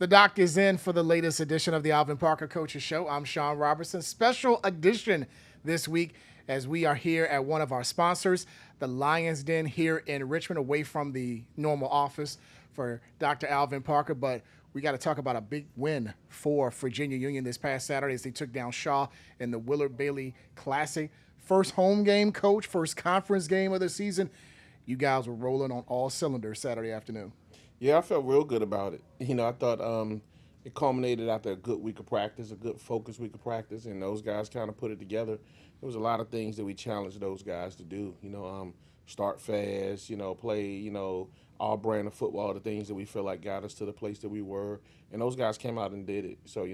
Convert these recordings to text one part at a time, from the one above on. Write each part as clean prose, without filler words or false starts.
The doc is in for the latest edition of the Alvin Parker Coaches Show. I'm Sean Robertson. Special edition this week as we are here at one of our sponsors, the Lions Den here in Richmond, away from the normal office for Dr. Alvin Parker. But we got to talk about a big win for Virginia Union this past Saturday as they took down Shaw in the Willard Bailey Classic. First home game, coach, first conference game of the season. You guys were rolling on all cylinders Saturday afternoon. Yeah, I felt real good about it. I thought it culminated after a good week of practice, a good focused week of practice, and those guys kind of put it together. There was a lot of things that we challenged those guys to do. Start fast, play, all brand of football, the things that we feel like got us to the place that we were, and those guys came out and did it. So,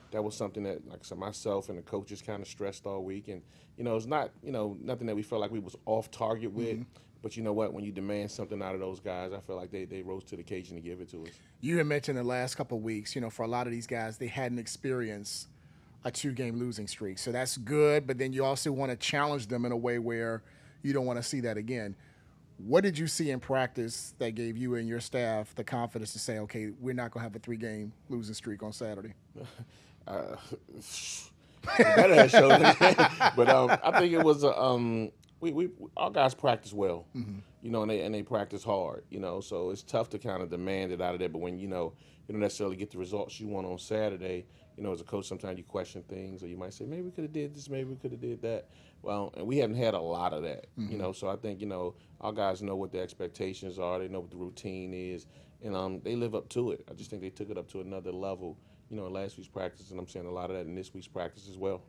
that was something that, like I said, myself and the coaches kind of stressed all week, and it's not, nothing that we felt like we was off target with. Mm-hmm. But you know what? When you demand something out of those guys, I feel like they rose to the occasion to give it to us. You had mentioned the last couple of weeks, for a lot of these guys, they hadn't experienced a two-game losing streak. So that's good, but then you also want to challenge them in a way where you don't want to see that again. What did you see in practice that gave you and your staff the confidence to say, okay, we're not going to have a three-game losing streak on Saturday? Better have showed it. But I think it was we our guys practice well, mm-hmm. And they practice hard, so it's tough to kind of demand it out of there. But when you don't necessarily get the results you want on Saturday, as a coach, sometimes you question things, or you might say maybe we could have did this, maybe we could have did that. Well, and we haven't had a lot of that, mm-hmm. So I think our guys know what the expectations are, they know what the routine is, and they live up to it. I just think they took it up to another level, in last week's practice, and I'm seeing a lot of that in this week's practice as well.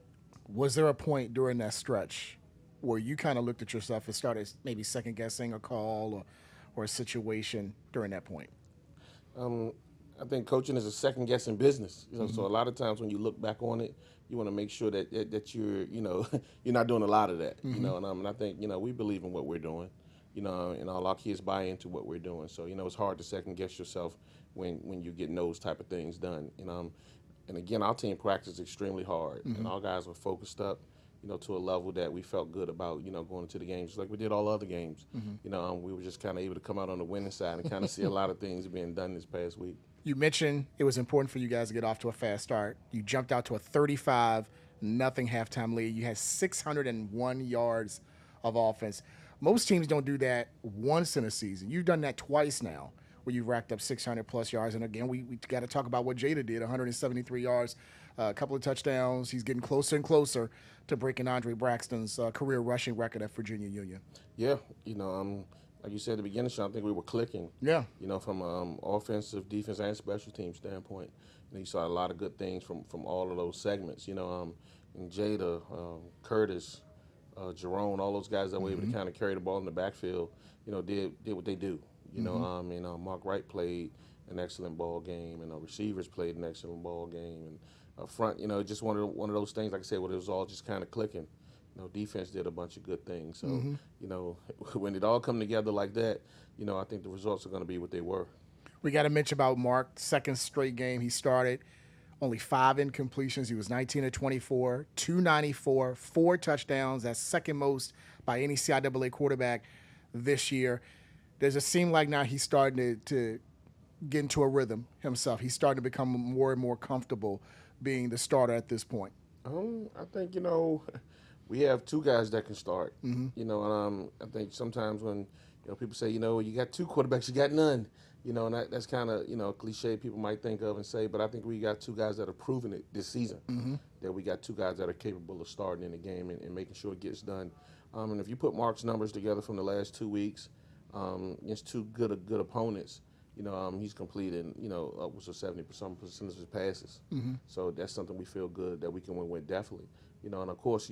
Was there a point during that stretch where you kind of looked at yourself and started maybe second-guessing a call or a situation during that point? I think coaching is a second-guessing business. Mm-hmm. So a lot of times when you look back on it, you want to make sure that you're, you're not doing a lot of that, mm-hmm. And I think, we believe in what we're doing, and all our kids buy into what we're doing. So, it's hard to second-guess yourself when you're getting those type of things done. And again, our team practiced extremely hard, mm-hmm. and our guys were focused up, to a level that we felt good about, going into the games, just like we did all other games. Mm-hmm. We were just kind of able to come out on the winning side and kind of see a lot of things being done this past week. You mentioned it was important for you guys to get off to a fast start. You jumped out to a 35-0 halftime lead. You had 601 yards of offense. Most teams don't do that once in a season. You've done that twice now, where you've racked up 600-plus yards. And again, we got to talk about what Jada did, 173 yards, a couple of touchdowns. He's getting closer and closer to breaking Andre Braxton's career rushing record at Virginia Union. Yeah, like you said at the beginning, Sean, I think we were clicking. Yeah. From offensive, defense, and special team standpoint. You saw a lot of good things from all of those segments. And Jada, Curtis, Jerome, all those guys that were able to kind of carry the ball in the backfield, did what they do. Mark Wright played an excellent ball game, and receivers played an excellent ball game, and up front, just one of those things, like I said, where it was all just kind of clicking. Defense did a bunch of good things. So, when it all come together like that, I think the results are going to be what they were. We got to mention about Mark, second straight game he started, only 5 incompletions. He was 19 of 24, 294, 4 touchdowns. That's second most by any CIAA quarterback this year. Does it seem like now he's starting to get into a rhythm himself? He's starting to become more and more comfortable being the starter at this point. I think, we have 2 guys that can start. Mm-hmm. And I think sometimes when people say, you got 2 quarterbacks, you got none. And that's kind of a cliche people might think of and say, but I think we got 2 guys that have proven it this season. Mm-hmm. That we got 2 guys that are capable of starting in the game and making sure it gets done. And if you put Mark's numbers together from the last 2 weeks against 2 good opponents, he's completed upwards of 70% of his passes. Mm-hmm. So that's something we feel good that we can win with definitely. And of course,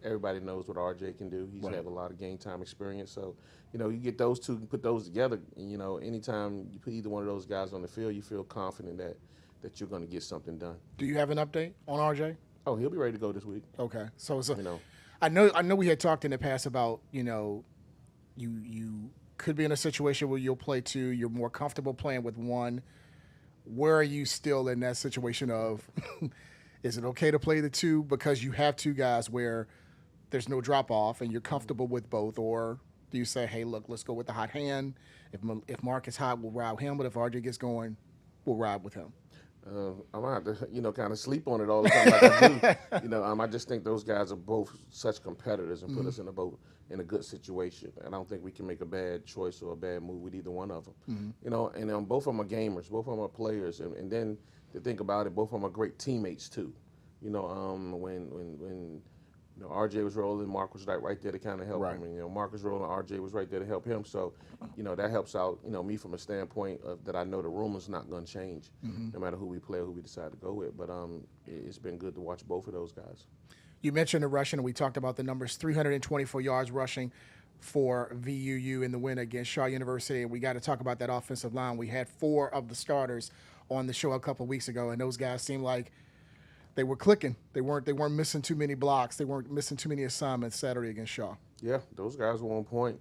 everybody knows what RJ can do. He's had a lot of game time experience. So, you get those 2 and put those together. Anytime you put either one of those guys on the field, you feel confident that you're going to get something done. Do you have an update on RJ? Oh, he'll be ready to go this week. Okay, so I know we had talked in the past about you could be in a situation where you'll play 2. You're more comfortable playing with 1. Where are you still in that situation of? Is it okay to play the 2 because you have 2 guys where there's no drop-off and you're comfortable with both? Or do you say, hey, look, let's go with the hot hand. If Mark is hot, we'll ride him. But if RJ gets going, will ride with him? I'm gonna have to, kind of sleep on it all the time like I do. I just think those guys are both such competitors and put us in a good situation. And I don't think we can make a bad choice or a bad move with either one of them. And both of them are gamers, both of them are players, and then to think about it, both of them are great teammates too. When RJ was rolling, Mark was right there to kind of help him. And, Mark was rolling, RJ was right there to help him. So, that helps out, me from a standpoint of that I know the room is not going to change no matter who we play or who we decide to go with. But it's been good to watch both of those guys. You mentioned the rushing, and we talked about the numbers, 324 yards rushing for VUU in the win against Shaw University. And we got to talk about that offensive line. We had 4 of the starters on the show a couple of weeks ago, and those guys seemed like they were clicking. They weren't missing too many blocks. They weren't missing too many assignments Saturday against Shaw. Yeah, those guys were on point.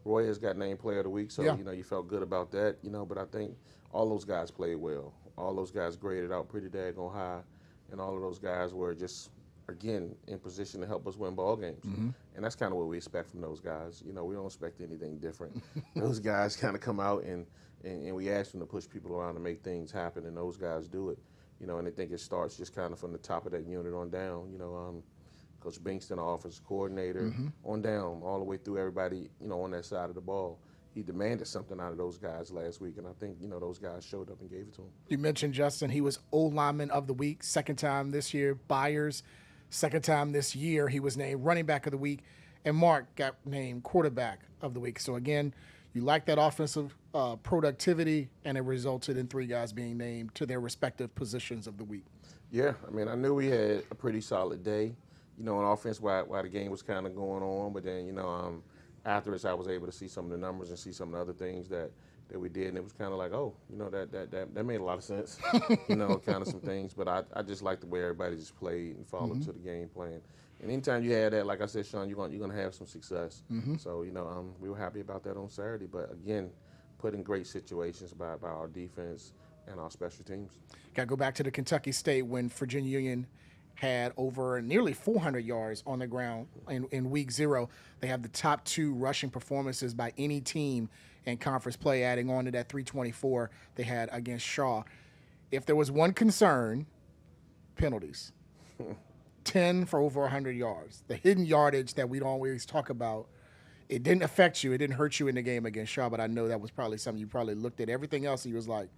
Roy has got named Player of the Week, so you felt good about that. But I think all those guys played well. All those guys graded out pretty daggone high, and all of those guys were just, again, in position to help us win ball games. And that's kind of what we expect from those guys. We don't expect anything different. Those guys kind of come out and we ask them to push people around to make things happen, and those guys do it. And I think it starts just kind of from the top of that unit on down. Coach Bingston, our offensive coordinator, on down, all the way through everybody, on that side of the ball. He demanded something out of those guys last week, and I think, those guys showed up and gave it to him. You mentioned Justin. He was O-Lineman of the Week, second time this year. Byers, second time this year. He was named Running Back of the Week, and Mark got named Quarterback of the Week. So, again, you like that offensive productivity, and it resulted in 3 guys being named to their respective positions of the week. Yeah, I knew we had a pretty solid day, on offense while the game was kind of going on. But then, afterwards, I was able to see some of the numbers and see some of the other things that we did, and it was kind of like, oh, that made a lot of sense, kind of some things. But I just like the way everybody just played and followed to the game plan. And anytime you had that, like I said, Sean, you're going to have some success. So, we were happy about that on Saturday. But, again, put in great situations by our defense and our special teams. Got to go back to the Kentucky State when Virginia Union had over nearly 400 yards on the ground in week 0. They have the top 2 rushing performances by any team in conference play, adding on to that 324 they had against Shaw. If there was one concern, penalties. 10 for over 100 yards. The hidden yardage that we don't always talk about, it didn't affect you. It didn't hurt you in the game against Shaw, but I know that was probably something you probably looked at. Everything else, he was like,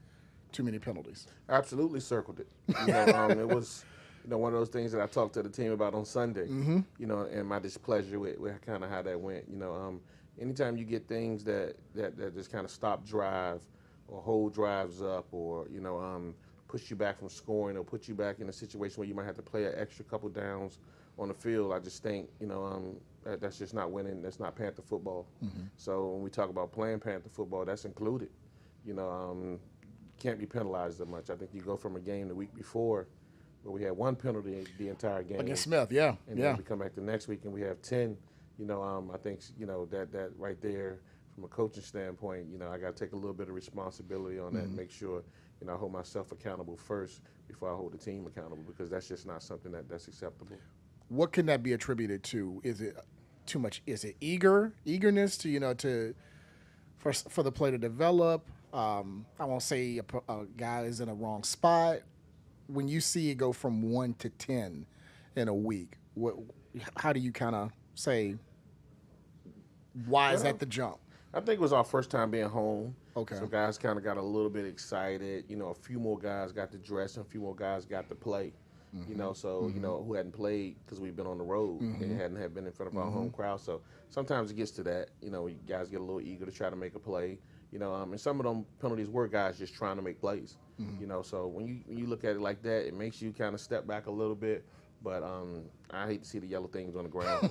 too many penalties. Absolutely circled it. It was one of those things that I talked to the team about on Sunday, and my displeasure with kind of how that went. Anytime you get things that just kind of stop drive or hold drives up or, push you back from scoring or put you back in a situation where you might have to play an extra couple downs on the field, I just think, that's just not winning. That's not Panther football. So when we talk about playing Panther football, that's included. Can't be penalized that much. I think you go from a game the week before where we had 1 penalty the entire game. Against Smith, yeah. And then we come back the next week and we have 10. I think, that right there from a coaching standpoint, I got to take a little bit of responsibility on that and make sure, I hold myself accountable first before I hold the team accountable, because that's just not something that's acceptable. What can that be attributed to? Is it too much? Is it eagerness to for the play to develop? I won't say a guy is in a wrong spot. When you see it go from 1 to 10 in a week, how do you kind of say, why is that the jump? I think it was our first time being home. Okay. So guys kind of got a little bit excited. A few more guys got to dress and a few more guys got to play. Who hadn't played because we've been on the road and hadn't been in front of our home crowd. So sometimes it gets to that. You guys get a little eager to try to make a play. And some of them penalties were guys just trying to make plays. So when you look at it like that, it makes you kind of step back a little bit. But I hate to see the yellow things on the ground,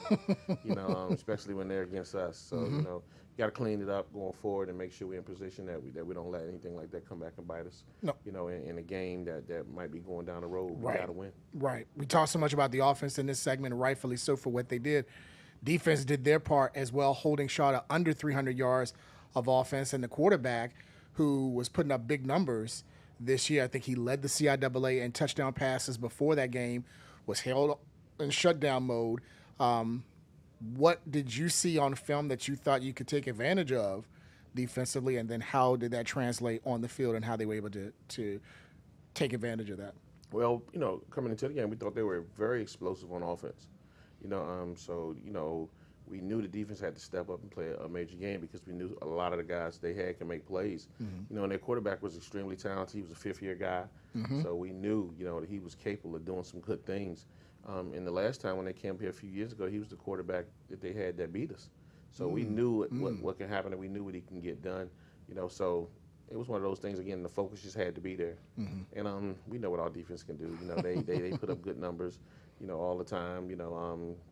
especially when they're against us. So, you got to clean it up going forward and make sure we're in position that we don't let anything like that come back and bite us. No. In a game that might be going down the road. We got to win. Right. We talked so much about the offense in this segment, rightfully so for what they did. Defense did their part as well, holding Shaw to under 300 yards of offense. And the quarterback, who was putting up big numbers this year, I think he led the CIAA in touchdown passes before that game, was held in shutdown mode. What did you see on film that you thought you could take advantage of defensively, and then how did that translate on the field and how they were able to take advantage of that? Well, coming into the game, we thought they were very explosive on offense. So we knew the defense had to step up and play a major game because we knew a lot of the guys they had can make plays. And their quarterback was extremely talented. He was a fifth-year guy, so we knew that he was capable of doing some good things. And the last time when they came here a few years ago, he was the quarterback that they had that beat us. So we knew what can happen, and we knew what he can get done. So it was one of those things. Again, the focus just had to be there. And we know what our defense can do. They put up good numbers. All the time.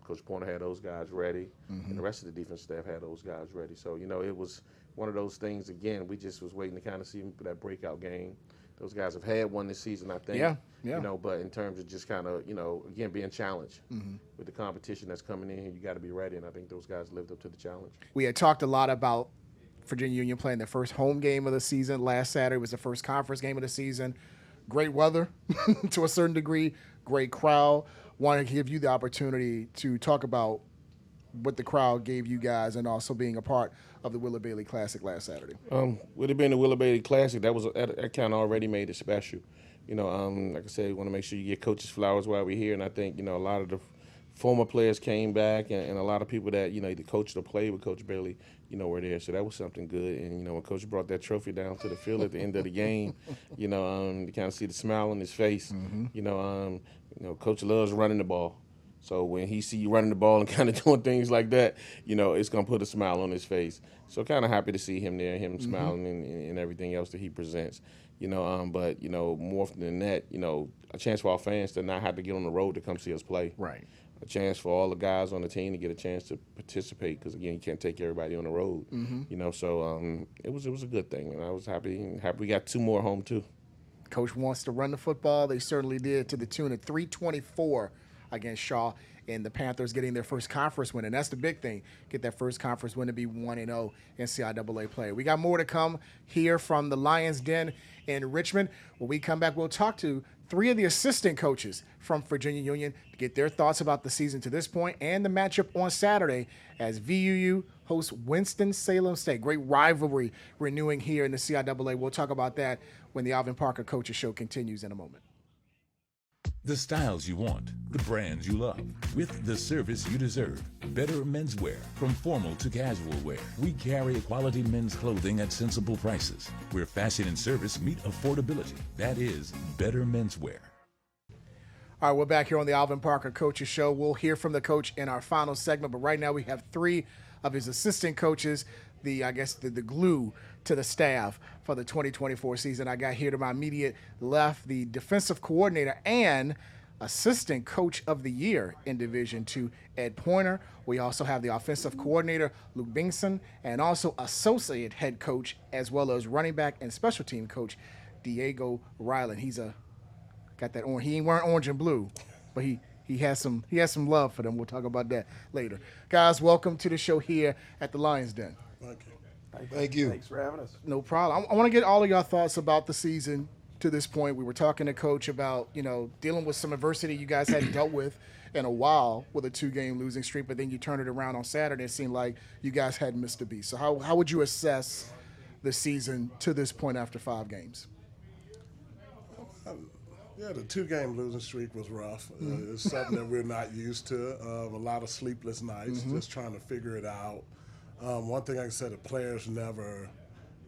Coach Pointer had those guys ready, and the rest of the defense staff had those guys ready. So, it was one of those things. Again, we just was waiting to kind of see them for that breakout game. Those guys have had one this season, I think. Yeah. But in terms of just kind of, again, being challenged with the competition that's coming in, you got to be ready. And I think those guys lived up to the challenge. We had talked a lot about Virginia Union playing their first home game of the season. Last Saturday was the first conference game of the season. Great weather to a certain degree, great crowd. Wanted to give you the opportunity to talk about what the crowd gave you guys and also being a part of the Willard Bailey Classic last Saturday. With it being the Willard Bailey Classic, that kind of already made it special. Like I said, we want to make sure you get coaches flowers while we're here, and I think, a lot of the former players came back, and a lot of people that, either coached or played with Coach Bailey, were there. So that was something good. And, when Coach brought that trophy down to the field at the end of the game, you kind of see the smile on his face. Coach loves running the ball. So when he see you running the ball and kind of doing things like that, it's going to put a smile on his face. So kind of happy to see him there, him smiling and everything else that he presents. But more often than that, a chance for our fans to not have to get on the road to come see us play. Right. A chance for all the guys on the team to get a chance to participate because, again, you can't take everybody on the road. So it was a good thing, and I was happy we got two more home too. Coach wants to run the football. They certainly did, to the tune of 324 against Shaw, and the Panthers getting their first conference win, and that's the big thing. Get that first conference win to be 1-0 in CIAA play. We got more to come here from the Lions Den in Richmond. When we come back, we'll talk to three of the assistant coaches from Virginia Union to get their thoughts about the season to this point and the matchup on Saturday as VUU hosts Winston-Salem State. Great rivalry renewing here in the CIAA. We'll talk about that when the Alvin Parker Coaches Show continues in a moment. The styles you want, the brands you love, with the service you deserve. Better Menswear. From formal to casual wear, we carry quality men's clothing at sensible prices, where fashion and service meet affordability. That is Better Menswear. All right, we're back here on the Alvin Parker Coaches Show. We'll hear from the coach in our final segment, but right now we have three of his assistant coaches, the glue to the staff for the 2024 season. I got here to my immediate left, the defensive coordinator and assistant coach of the year in Division II, Ed Pointer. We also have the offensive coordinator, Luke Bingson, and also associate head coach, as well as running back and special team coach, Diego Ryland. He's got that orange. He ain't wearing orange and blue, but he has some love for them. We'll talk about that later. Guys, welcome to the show here at the Lions Den. Thank you. Thanks for having us. No problem. I want to get all of your thoughts about the season to this point. We were talking to Coach about, dealing with some adversity you guys hadn't dealt with in a while with a 2-game losing streak, but then you turned it around on Saturday. It seemed like you guys hadn't missed a beat. So how would you assess the season to this point after 5 games? Yeah, the 2-game losing streak was rough. It's something that we're not used to. A lot of sleepless nights, just trying to figure it out. One thing I can say, the players never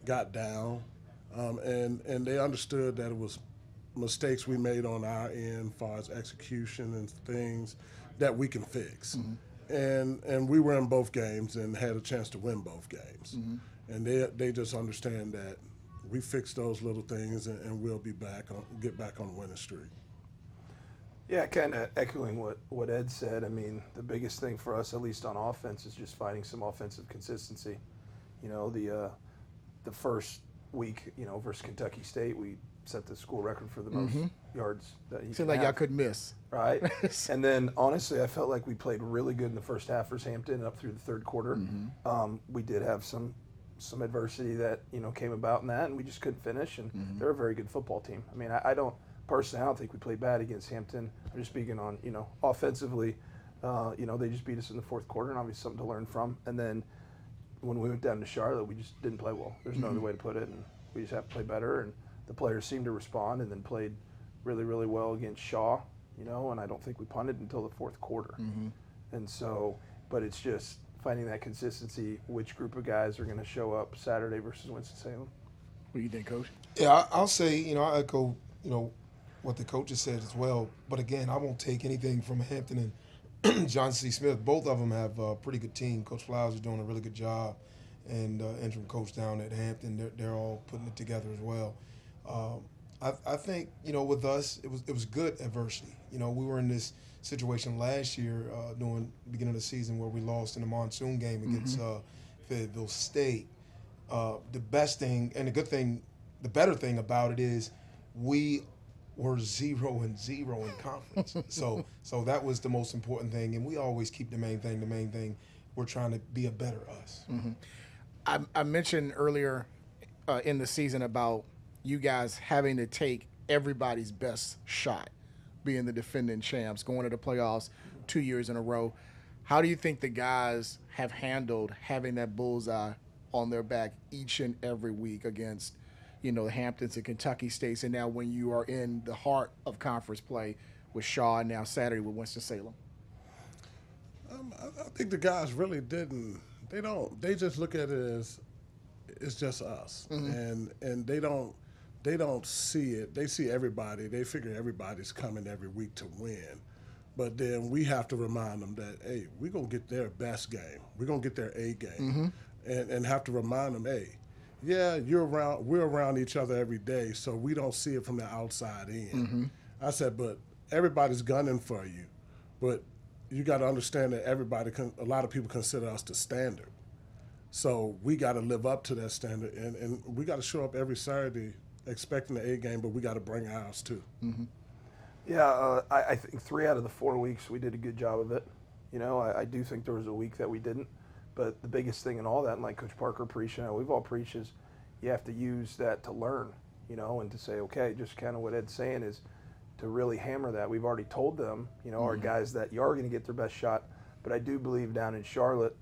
got down, and they understood that it was mistakes we made on our end as far as execution and things that we can fix. And we were in both games and had a chance to win both games. And they just understand that we fixed those little things and we'll get back on the winning streak. Yeah, kind of echoing what Ed said. I mean, the biggest thing for us, at least on offense, is just finding some offensive consistency. The first week, versus Kentucky State, we set the school record for the most yards that you Seemed like y'all could miss. Right. And then, honestly, I felt like we played really good in the first half versus Hampton up through the third quarter. We did have some adversity that, came about in that, and we just couldn't finish, and they're a very good football team. I mean, I don't think we played bad against Hampton. I'm just speaking on, offensively, they just beat us in the fourth quarter, and obviously something to learn from. And then when we went down to Charlotte, we just didn't play well. There's no other way to put it, and we just have to play better. And the players seemed to respond, and then played really, really well against Shaw, you know. And I don't think we punted until the fourth quarter. And so, but it's just finding that consistency. Which group of guys are going to show up Saturday versus Winston-Salem? What do you think, Coach? Yeah, I'll say, you know, I echo, you know, what the coaches said as well. But again, I won't take anything from Hampton and John C. Smith. Both of them have a pretty good team. Coach Flowers is doing a really good job, and interim coach down at Hampton, they're all putting it together as well. I think, you know, with us, it was good adversity. You know, we were in this situation last year during the beginning of the season where we lost in the monsoon game against Fayetteville State. The best thing and the better thing about it is we were 0-0 in conference. so that was the most important thing, and we always keep the main thing. We're trying to be a better us. I mentioned earlier in the season about you guys having to take everybody's best shot, being the defending champs, going to the playoffs 2 years in a row. How do you think the guys have handled having that bullseye on their back each and every week against, you know, the Hamptons and Kentucky States, and now when you are in the heart of conference play with Shaw and now Saturday with Winston-Salem? I think the guys really didn't. They just look at it as it's just us, and they don't see it. They see everybody. They figure everybody's coming every week to win. But then we have to remind them that, hey, we're going to get their best game. We're going to get their A game. And have to remind them, hey, yeah, we're around each other every day, so we don't see it from the outside in. I said, but everybody's gunning for you. But you got to understand that a lot of people consider us the standard. So we got to live up to that standard, and we got to show up every Saturday expecting the A game, but we got to bring ours too. Yeah, I think 3 out of the 4 weeks we did a good job of it. You know, I do think there was a week that we didn't. But the biggest thing in all that, and like Coach Parker preached, and we've all preached, is you have to use that to learn, you know, and to say, okay, just kind of what Ed's saying is to really hammer that. We've already told them, you know, our guys that you are going to get their best shot. But I do believe down in Charlotte,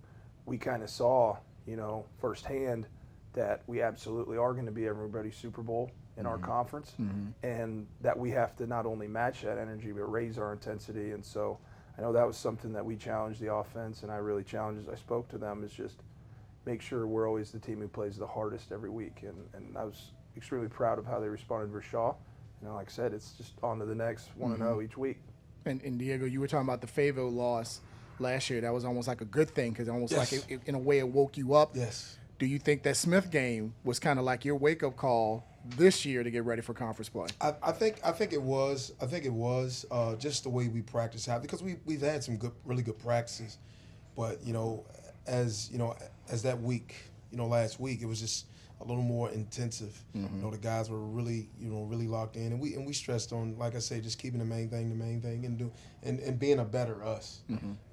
we kind of saw, you know, firsthand that we absolutely are going to be everybody's Super Bowl in our conference, and that we have to not only match that energy but raise our intensity. And so I know that was something that we challenged the offense, and I really challenged as I spoke to them, is just make sure we're always the team who plays the hardest every week. And I was extremely proud of how they responded for Shaw. You know, like I said, it's just on to the next 1-0 each week. And Diego, you were talking about the Fayetteville loss last year. That was almost like a good thing because almost like it, in a way it woke you up. Yes. Do you think that Smith game was kind of like your wake-up call this year to get ready for conference play? I think it was. I think it was just the way we practice out, because we've had some really good practices, but you know, as that week, you know, last week, it was just a little more intensive. You know, the guys were really locked in, and we stressed on, like I say, just keeping the main thing, and being a better us.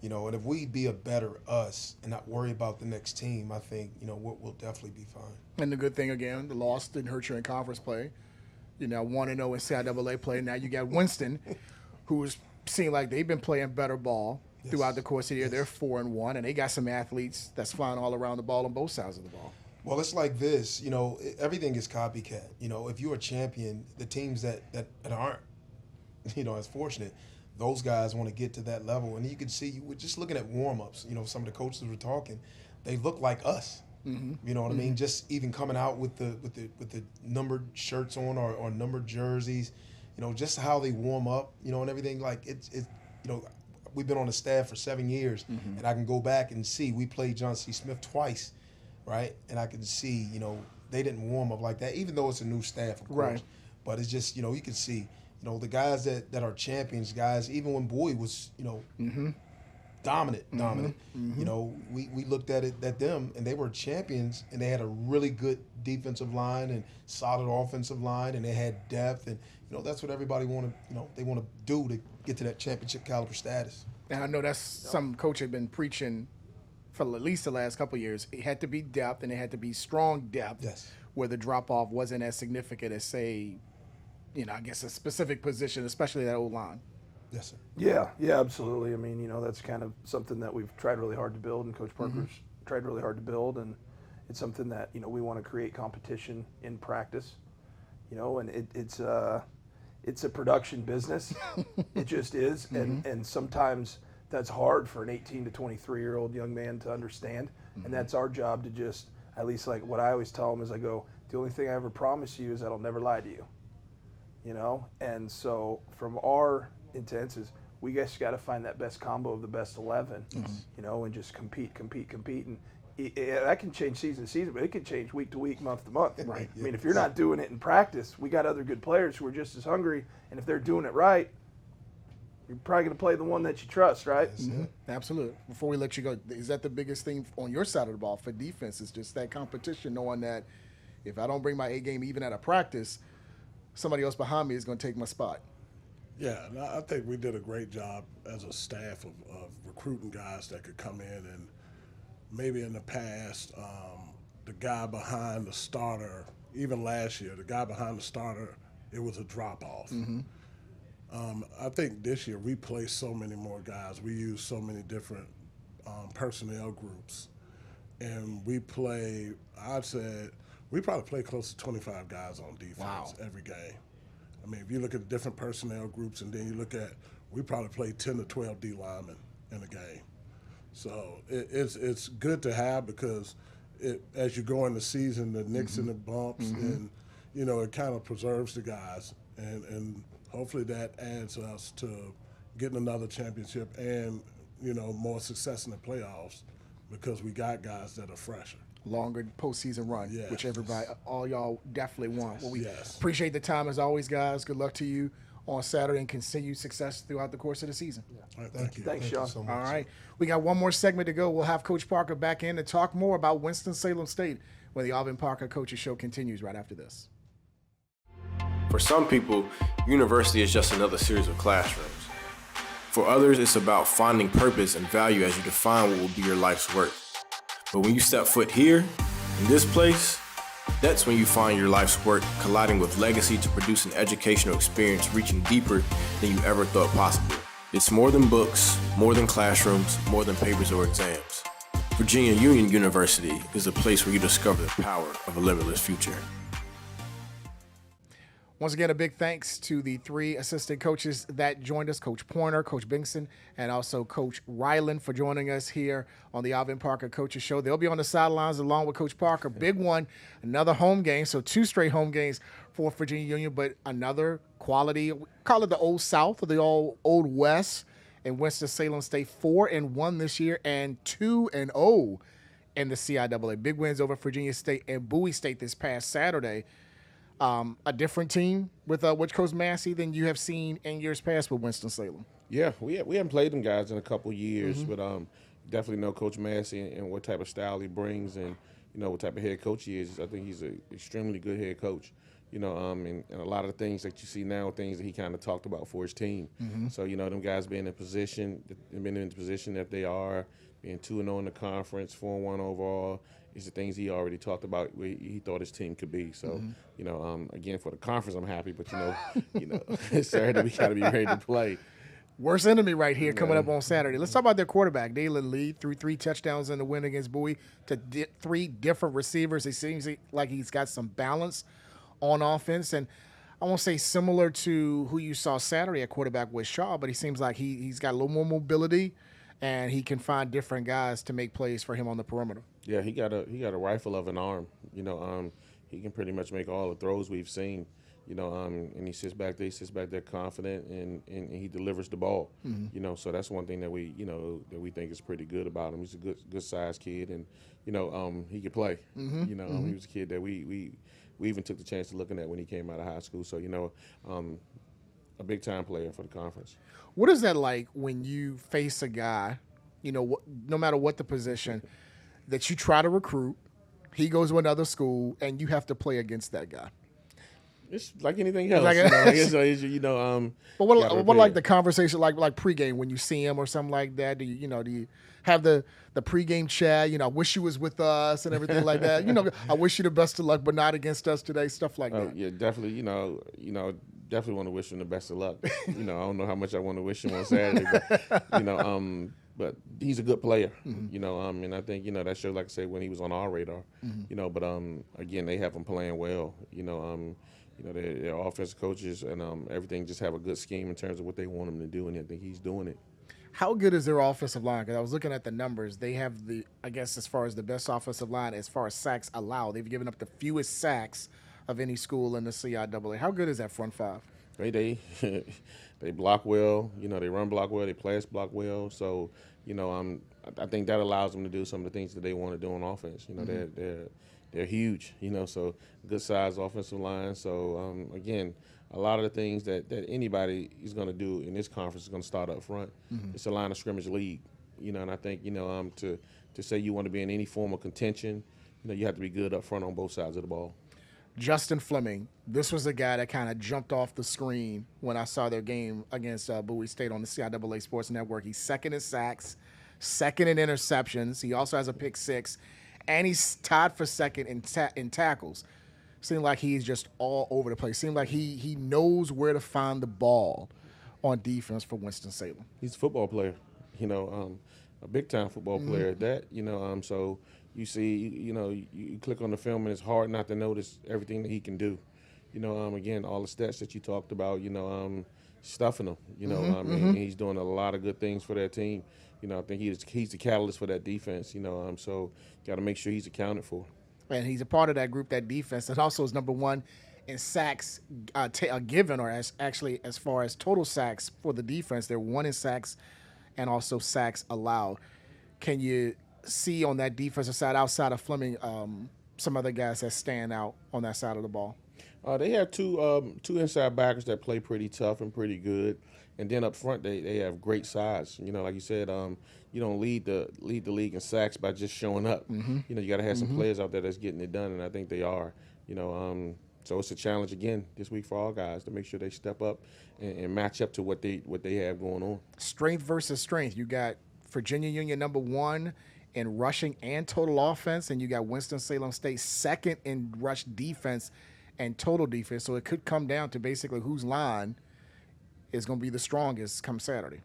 You know, and if we be a better us and not worry about the next team, I think, you know, we'll definitely be fine. And the good thing, again, the loss didn't hurt you in conference play. You know, 1-0 in CIAA play. Now you got Winston, who's seemed like they've been playing better ball throughout the course of the year. They're 4-1, and they got some athletes that's flying all around the ball on both sides of the ball. Well, it's like this, you know, everything is copycat. You know, if you're a champion, the teams that aren't, you know, as fortunate, those guys want to get to that level. And you can see, we're just looking at warm-ups, you know, some of the coaches were talking, they look like us. You know what I mean? Just even coming out with the numbered shirts on or numbered jerseys, you know, just how they warm up, you know, and everything. Like it's you know, we've been on the staff for 7 years, and I can go back and see we played John C. Smith twice, right? And I can see, you know, they didn't warm up like that, even though it's a new staff, of course. Right. But it's just, you know, you can see, you know, the guys that are champions, guys, even when Boyd was, you know, dominant. You know, we looked at them, and they were champions, and they had a really good defensive line and solid offensive line, and they had depth, and you know, that's what everybody they want to do to get to that championship caliber status. And I know that's some coach had been preaching for at least the last couple of years. It had to be depth, and it had to be strong depth. Yes. Where the drop off wasn't as significant as, say, you know, I guess a specific position, especially that old line. Yes, sir. Yeah, absolutely. I mean, you know, that's kind of something that we've tried really hard to build, and Coach Parker's tried really hard to build, and it's something that we want to create competition in practice. And it's a production business. It just is, and sometimes that's hard for an 18 to 23-year-old young man to understand, and that's our job to just, at least like what I always tell them is I go, the only thing I ever promise you is that I'll never lie to you, and so from our intents is we just got to find that best combo of the best 11, and just compete, and that can change season to season, but it can change week to week, month to month. Right. I mean, if you're not doing it in practice, we got other good players who are just as hungry, and if they're doing it right, you're probably going to play the one that you trust, right? Absolutely. Before we let you go, is that the biggest thing on your side of the ball for defense? Is just that competition, knowing that if I don't bring my A game even at a practice, somebody else behind me is going to take my spot. Yeah, and I think we did a great job as a staff of recruiting guys that could come in, and maybe in the past, the guy behind the starter, even last year, the guy behind the starter, it was a drop-off. I think this year we play so many more guys. We use so many different personnel groups, and we play, I'd say, we probably play close to 25 guys on defense every game. I mean, if you look at the different personnel groups, and then you look at, we probably play 10 to 12 D linemen in a game. So it's good to have, because as you go in the season, the nicks and the bumps, and it kind of preserves the guys, and hopefully that adds us to getting another championship and more success in the playoffs, because we got guys that are fresher. Longer postseason run, Yes. which everybody, all y'all definitely want. Well, we Yes. appreciate the time as always, guys. Good luck to you on Saturday and continued success throughout the course of the season. All right, thank you. Thanks, Thank Sean. you so much. All right. We got one more segment to go. We'll have Coach Parker back in to talk more about Winston-Salem State, where the Alvin Parker Coaches Show continues right after this. For some people, university is just another series of classrooms. For others, it's about finding purpose and value as you define what will be your life's work. But when you step foot here, in this place, that's when you find your life's work colliding with legacy to produce an educational experience reaching deeper than you ever thought possible. It's more than books, more than classrooms, more than papers or exams. Virginia Union University is a place where you discover the power of a limitless future. Once again, a big thanks to the three assistant coaches that joined us, Coach Pointer, Coach Binkson, and also Coach Ryland for joining us here on the Alvin Parker Coaches Show. They'll be on the sidelines along with Coach Parker. Big one, another home game, so 2 straight home games for Virginia Union, but another quality, we call it the Old South or the Old West, in Winston-Salem State, 4-1 this year and 2-0 in the CIAA. Big wins over Virginia State and Bowie State this past Saturday. A different team with Coach Massey than you have seen in years past with Winston-Salem. Yeah, we haven't played them guys in a couple of years, but definitely know Coach Massey and what type of style he brings, and what type of head coach he is. I think he's an extremely good head coach. And a lot of the things that you see now, things that he kind of talked about for his team. So them guys being in position, been in the position that they are, being 2-0 in the conference, 4-1 overall. Is the things he already talked about where he thought his team could be. So, again, for the conference, I'm happy. But, Saturday we got to be ready to play. Worst enemy right here coming up on Saturday. Let's talk about their quarterback. Dalen Lee threw 3 touchdowns in the win against Bowie to 3 different receivers. It seems like he's got some balance on offense. And I won't say similar to who you saw Saturday at quarterback with Shaw, but he seems like he's got a little more mobility, and he can find different guys to make plays for him on the perimeter. Yeah, he got a rifle of an arm. He can pretty much make all the throws we've seen. And he sits back there confident, and he delivers the ball. So that's one thing that we think is pretty good about him. He's a good sized kid, and he could play. He was a kid that we even took the chance to looking at when he came out of high school. So a big time player for the conference. What is that like when you face a guy, no matter what the position, that you try to recruit, he goes to another school, and you have to play against that guy? It's like anything else. But what like the conversation like pregame when you see him or something like that? Do you have the pregame chat? I wish you was with us and everything like that. I wish you the best of luck, but not against us today. Stuff like that. Yeah, definitely. Definitely want to wish him the best of luck. I don't know how much I want to wish him on Saturday, but but he's a good player, you know. And I think, you know, that shows, like I said, when he was on our radar, you know. But again, they have him playing well, you know. You know, they're offensive coaches, and everything just have a good scheme in terms of what they want him to do, and I think he's doing it. How good is their offensive line? Because I was looking at the numbers. They have I guess, as far as the best offensive line, as far as sacks allowed, they've given up the fewest sacks of any school in the CIAA. How good is that front five? They block well, you know, they run block well, they pass block well. So, you know, I think that allows them to do some of the things that they want to do on offense. You know, they're huge, you know, so good size offensive line. So, again, a lot of the things that anybody is going to do in this conference is going to start up front. It's a line of scrimmage league, you know, and I think, you know, to say you want to be in any form of contention, you know, you have to be good up front on both sides of the ball. Justin Fleming, this was a guy that kind of jumped off the screen when I saw their game against Bowie State on the CIAA Sports Network. He's second in sacks, second in interceptions. He also has a pick six, and he's tied for second in tackles. Seemed like he's just all over the place. Seemed like he knows where to find the ball on defense for Winston-Salem. He's a football player, you know, a big-time football player at that, you know, so you see, you know, you click on the film and it's hard not to notice everything that he can do. You know, again, all the stats that you talked about, you know, stuffing them, you know, and he's doing a lot of good things for that team. You know, I think he's the catalyst for that defense, you know, so got to make sure he's accounted for. And he's a part of that group, that defense, and also is number one in sacks given, or as far as total sacks for the defense. They're one in sacks and also sacks allowed. Can you see on that defensive side, outside of Fleming, some other guys that stand out on that side of the ball? They have two inside backers that play pretty tough and pretty good, and then up front they have great size. You know, like you said, you don't lead the league in sacks by just showing up. You know, you got to have some players out there that's getting it done, and I think they are. You know, so it's a challenge again this week for all guys to make sure they step up and match up to what they have going on. Strength versus strength. You got Virginia Union number one in rushing and total offense, and you got Winston-Salem State second in rush defense and total defense. So it could come down to basically whose line is going to be the strongest come Saturday.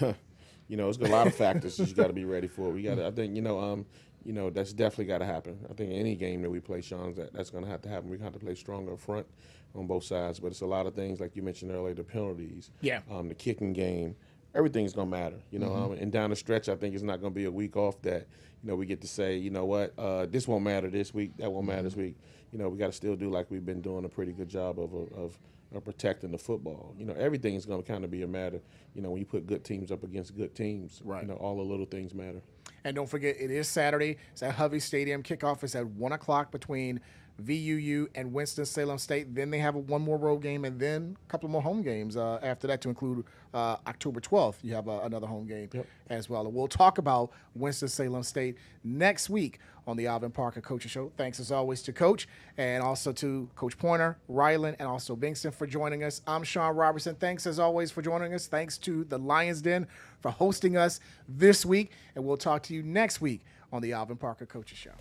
You know, it's a lot of factors that you got to be ready for. We got to, I think, you know, that's definitely got to happen. I think any game that we play, Sean, that's going to have to happen. We're going to have to play stronger up front on both sides. But it's a lot of things, like you mentioned earlier, the penalties, the kicking game. Everything's going to matter, you know. And down the stretch, I think it's not going to be a week off that, you know, we get to say, you know what, this won't matter this week, that won't matter this week. You know, we got to still do like we've been doing a pretty good job of protecting the football. You know, everything is going to kind of be a matter, you know, when you put good teams up against good teams. Right. You know, all the little things matter. And don't forget, it is Saturday. It's at Hovey Stadium. Kickoff is at 1 o'clock between VUU and Winston-Salem State. Then they have one more road game and then a couple more home games after that, to include October 12th. You have another home game as well. And we'll talk about Winston-Salem State next week on the Alvin Parker Coaches Show. Thanks as always to Coach, and also to Coach Pointer, Ryland, and also Bingston for joining us. I'm Sean Robertson. Thanks as always for joining us. Thanks to the Lions Den for hosting us this week, and we'll talk to you next week on the Alvin Parker Coaches Show.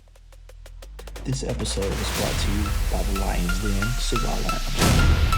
This episode was brought to you by the Lions Den Cigar Lounge.